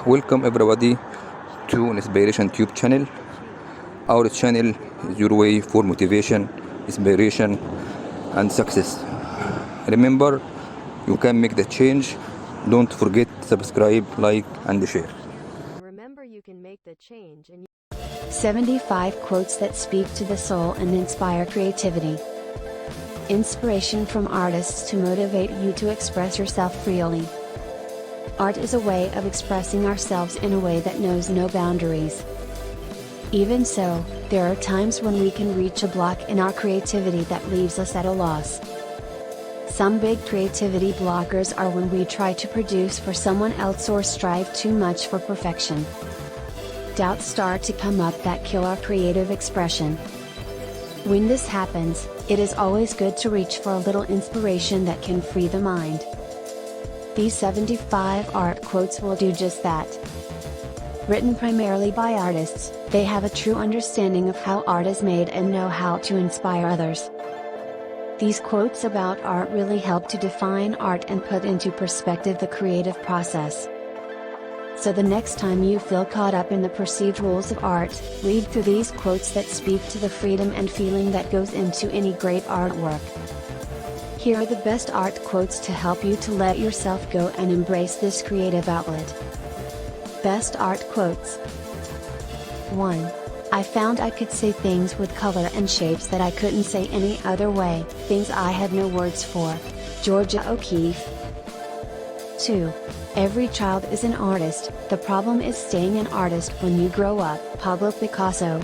Welcome everybody to Inspiration Tube channel. Our channel is your way for motivation, inspiration, and success. Remember, you can make the change. Don't forget to subscribe, like, and share. Remember, you can make the change. And 75 quotes that speak to the soul and inspire creativity. Inspiration from artists to motivate you to express yourself freely. Art is a way of expressing ourselves in a way that knows no boundaries. Even so, there are times when we can reach a block in our creativity that leaves us at a loss. Some big creativity blockers are when we try to produce for someone else or strive too much for perfection. Doubts start to come up that kill our creative expression. When this happens, it is always good to reach for a little inspiration that can free the mind. These 75 art quotes will do just that. Written primarily by artists, they have a true understanding of how art is made and know how to inspire others. These quotes about art really help to define art and put into perspective the creative process. So the next time you feel caught up in the perceived rules of art, read through these quotes that speak to the freedom and feeling that goes into any great artwork. Here are the best art quotes to help you to let yourself go and embrace this creative outlet. Best art quotes. 1. I found I could say things with color and shapes that I couldn't say any other way, things I had no words for. Georgia O'Keeffe. 2. Every child is an artist, the problem is staying an artist when you grow up. Pablo Picasso.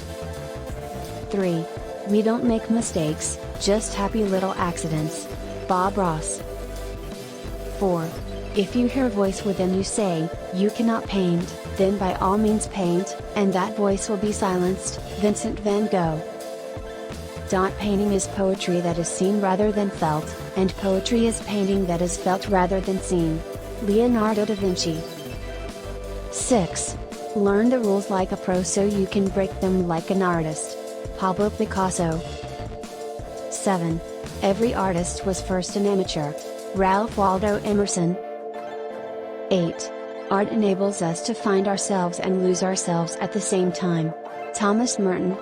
3. We don't make mistakes, just happy little accidents. Bob Ross. 4. If you hear a voice within you say, you cannot paint, then by all means paint, and that voice will be silenced. Vincent van Gogh. Painting is poetry that is seen rather than felt, and poetry is painting that is felt rather than seen. Leonardo da Vinci. 6. Learn the rules like a pro so you can break them like an artist. Pablo Picasso. 7. Every artist was first an amateur. Ralph Waldo Emerson. 8. Art enables us to find ourselves and lose ourselves at the same time. Thomas Merton.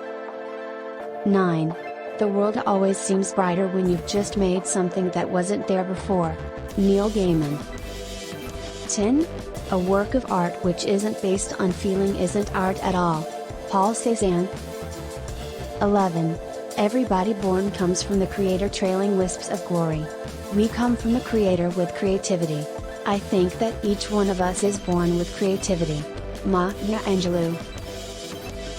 9. The world always seems brighter when you've just made something that wasn't there before. Neil Gaiman. 10. A work of art which isn't based on feeling isn't art at all. Paul Cézanne. 11. Everybody born comes from the Creator trailing wisps of glory. We come from the Creator with creativity. I think that each one of us is born with creativity. Maya Angelou.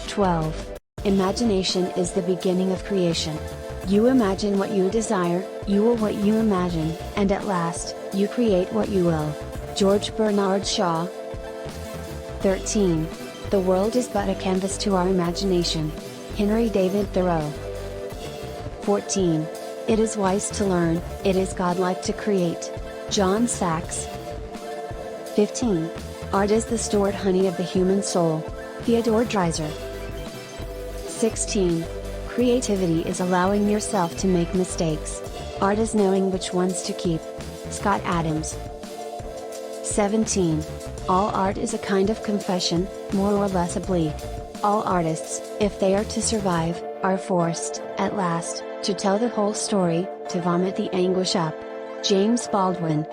12. Imagination is the beginning of creation. You imagine what you desire, you will what you imagine, and at last, you create what you will. George Bernard Shaw. 13. The world is but a canvas to our imagination. Henry David Thoreau. 14. It is wise to learn, it is godlike to create. John Sachs. 15. Art is the stored honey of the human soul. Theodore Dreiser. 16. Creativity is allowing yourself to make mistakes. Art is knowing which ones to keep. Scott Adams. 17. All art is a kind of confession, more or less oblique. All artists, if they are to survive, are forced, at last, to tell the whole story, to vomit the anguish up. James Baldwin.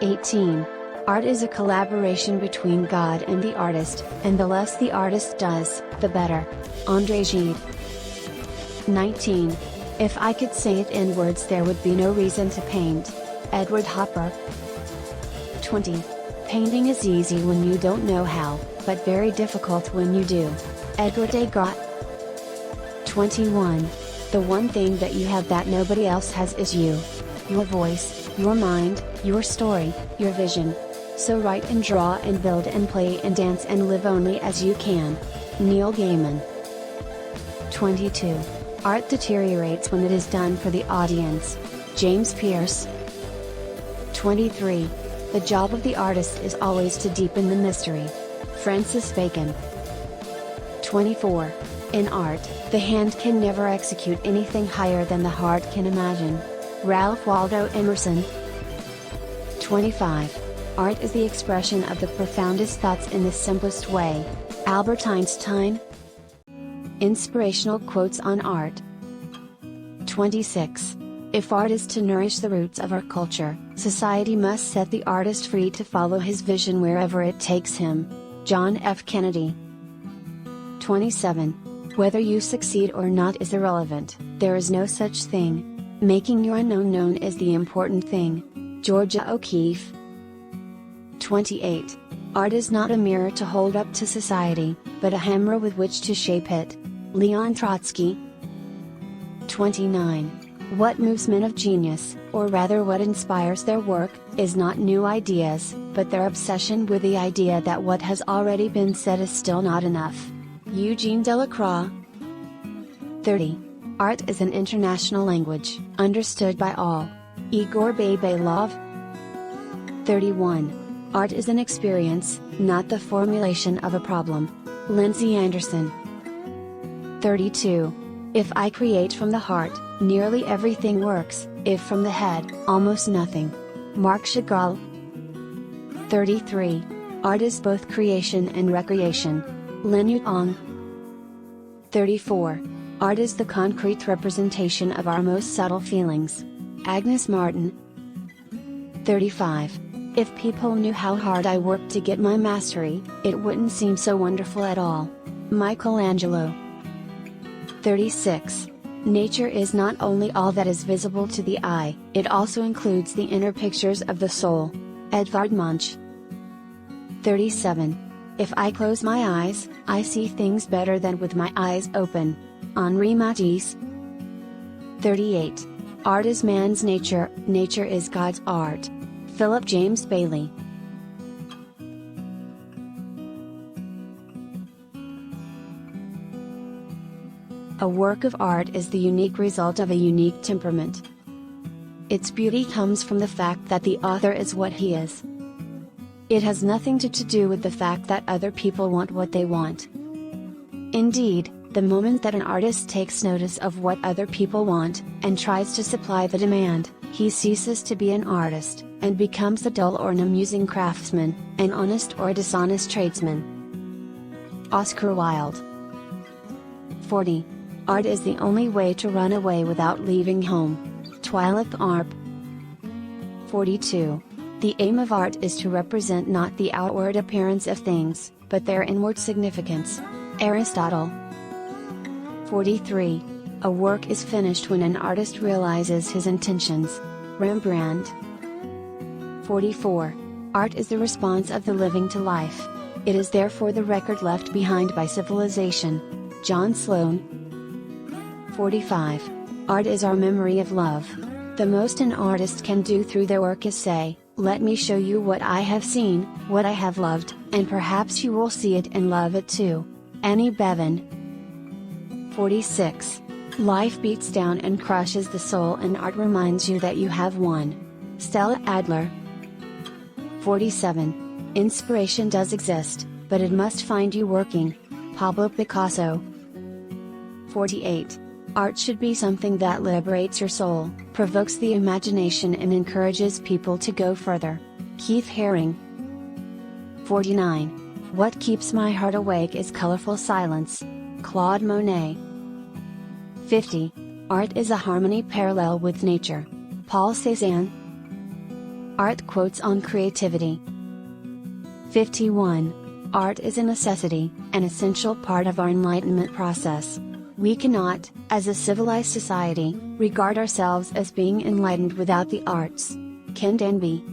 18. Art is a collaboration between God and the artist, and the less the artist does, the better. André Gide. 19. If I could say it in words there would be no reason to paint. Edward Hopper. 20. Painting is easy when you don't know how, but very difficult when you do. Edgar Degas. 21. The one thing that you have that nobody else has is you. Your voice, your mind, your story, your vision. So write and draw and build and play and dance and live only as you can. Neil Gaiman. 22. Art deteriorates when it is done for the audience. James Pearce. 23. The job of the artist is always to deepen the mystery. Francis Bacon. 24. In art, the hand can never execute anything higher than the heart can imagine. Ralph Waldo Emerson. 25. Art is the expression of the profoundest thoughts in the simplest way. Albert Einstein. Inspirational quotes on art. 26. If art is to nourish the roots of our culture, society must set the artist free to follow his vision wherever it takes him. John F. Kennedy. 27. Whether you succeed or not is irrelevant, there is no such thing. Making your unknown known is the important thing. Georgia O'Keeffe. 28. Art is not a mirror to hold up to society, but a hammer with which to shape it. Leon Trotsky. 29. What moves men of genius, or rather what inspires their work, is not new ideas, but their obsession with the idea that what has already been said is still not enough. Eugene Delacroix. 30. Art is an international language, understood by all. Igor Babailov. 31. Art is an experience, not the formulation of a problem. Lindsay Anderson. 32. If I create from the heart, nearly everything works, if from the head, almost nothing. Marc Chagall. 33. Art is both creation and recreation. Lin Yutong. 34. Art is the concrete representation of our most subtle feelings. Agnes Martin. 35. If people knew how hard I worked to get my mastery, it wouldn't seem so wonderful at all. Michelangelo. 36. Nature is not only all that is visible to the eye, it also includes the inner pictures of the soul. Edvard Munch. 37. If I close my eyes, I see things better than with my eyes open. Henri Matisse. 38. Art is man's nature, nature is God's art. Philip James Bailey. A work of art is the unique result of a unique temperament. Its beauty comes from the fact that the author is what he is. It has nothing to do with the fact that other people want what they want. Indeed, the moment that an artist takes notice of what other people want, and tries to supply the demand, he ceases to be an artist, and becomes a dull or an amusing craftsman, an honest or a dishonest tradesman. Oscar Wilde. 40. Art is the only way to run away without leaving home. Twyla Tharp. 42. The aim of art is to represent not the outward appearance of things, but their inward significance. Aristotle. 43. A work is finished when an artist realizes his intentions. Rembrandt. 44. Art is the response of the living to life. It is therefore the record left behind by civilization. John Sloan. 45. Art is our memory of love. The most an artist can do through their work is say, "Let me show you what I have seen, what I have loved, and perhaps you will see it and love it too." Annie Bevan. 46. Life beats down and crushes the soul, and art reminds you that you have won. Stella Adler. 47. Inspiration does exist, but it must find you working. Pablo Picasso. 48. Art should be something that liberates your soul, provokes the imagination, and encourages people to go further. Keith Haring. 49. What keeps my heart awake is colorful silence. Claude Monet. 50. Art is a harmony parallel with nature. Paul Cézanne. Art quotes on creativity. 51. Art is a necessity, an essential part of our enlightenment process. We cannot, as a civilized society, regard ourselves as being enlightened without the arts. Ken Danby.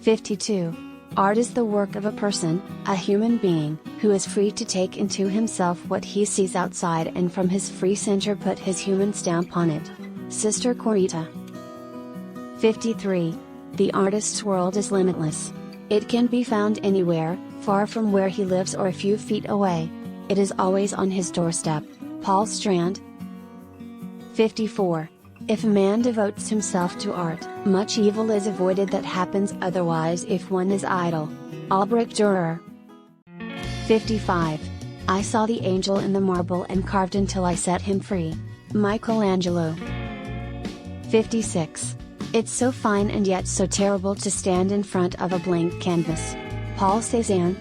52. Art is the work of a person, a human being, who is free to take into himself what he sees outside and from his free center put his human stamp on it. Sister Corita. 53. The artist's world is limitless. It can be found anywhere, far from where he lives or a few feet away. It is always on his doorstep. Paul Strand. 54. If a man devotes himself to art, much evil is avoided that happens otherwise if one is idle. Albrecht Dürer. 55. I saw the angel in the marble and carved until I set him free. Michelangelo. 56. It's so fine and yet so terrible to stand in front of a blank canvas. Paul Cézanne.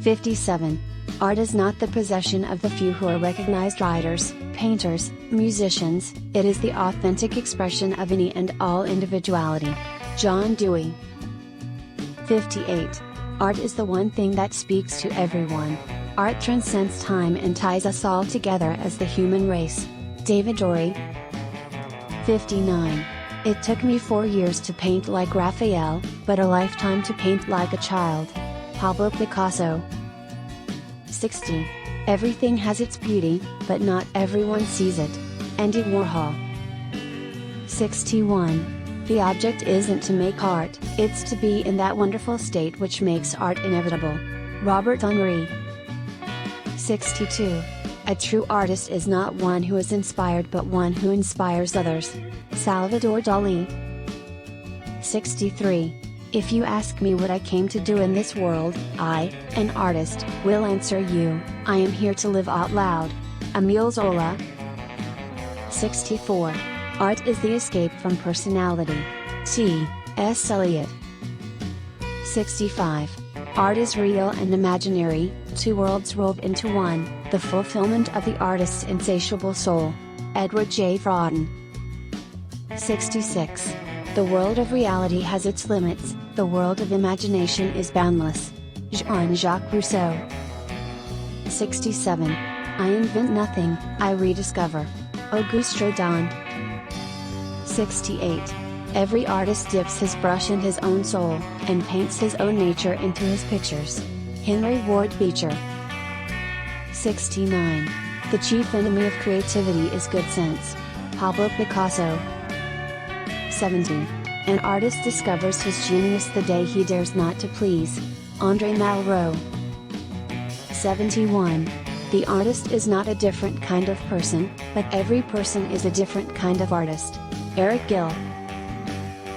57. Art is not the possession of the few who are recognized writers, painters, musicians, it is the authentic expression of any and all individuality. John Dewey. 58. Art is the one thing that speaks to everyone. Art transcends time and ties us all together as the human race. David Dorey. 59. It took me 4 years to paint like Raphael, but a lifetime to paint like a child. Pablo Picasso. 60. Everything has its beauty, but not everyone sees it. Andy Warhol. 61. The object isn't to make art, it's to be in that wonderful state which makes art inevitable. Robert Henri. 62. A true artist is not one who is inspired but one who inspires others. Salvador Dali. 63. If you ask me what I came to do in this world, I, an artist, will answer you, I am here to live out loud. Emile Zola. 64. Art is the escape from personality. T.S. Eliot. 65. Art is real and imaginary, two worlds rolled into one, the fulfillment of the artist's insatiable soul. Edward J. Frawden. 66. The world of reality has its limits, the world of imagination is boundless. Jean-Jacques Rousseau. 67. I invent nothing, I rediscover. Auguste Rodin. 68. Every artist dips his brush in his own soul, and paints his own nature into his pictures. Henry Ward Beecher. 69. The chief enemy of creativity is good sense. Pablo Picasso. 70. An artist discovers his genius the day he dares not to please. André Malraux. 71. The artist is not a different kind of person, but every person is a different kind of artist. Eric Gill.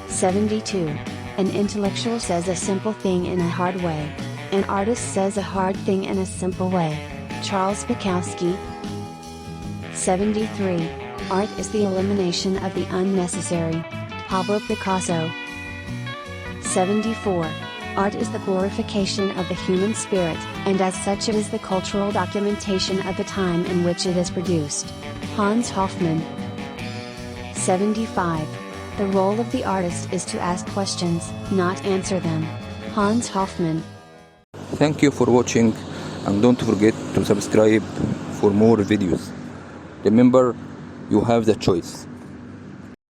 72. An intellectual says a simple thing in a hard way. An artist says a hard thing in a simple way. Charles Bukowski. 73. Art is the elimination of the unnecessary. Pablo Picasso. 74. Art is the glorification of the human spirit, and as such it is the cultural documentation of the time in which it is produced. Hans Hofmann. 75. The role of the artist is to ask questions, not answer them. Hans Hofmann. Thank you for watching, and don't forget to subscribe for more videos. Remember, you have the choice.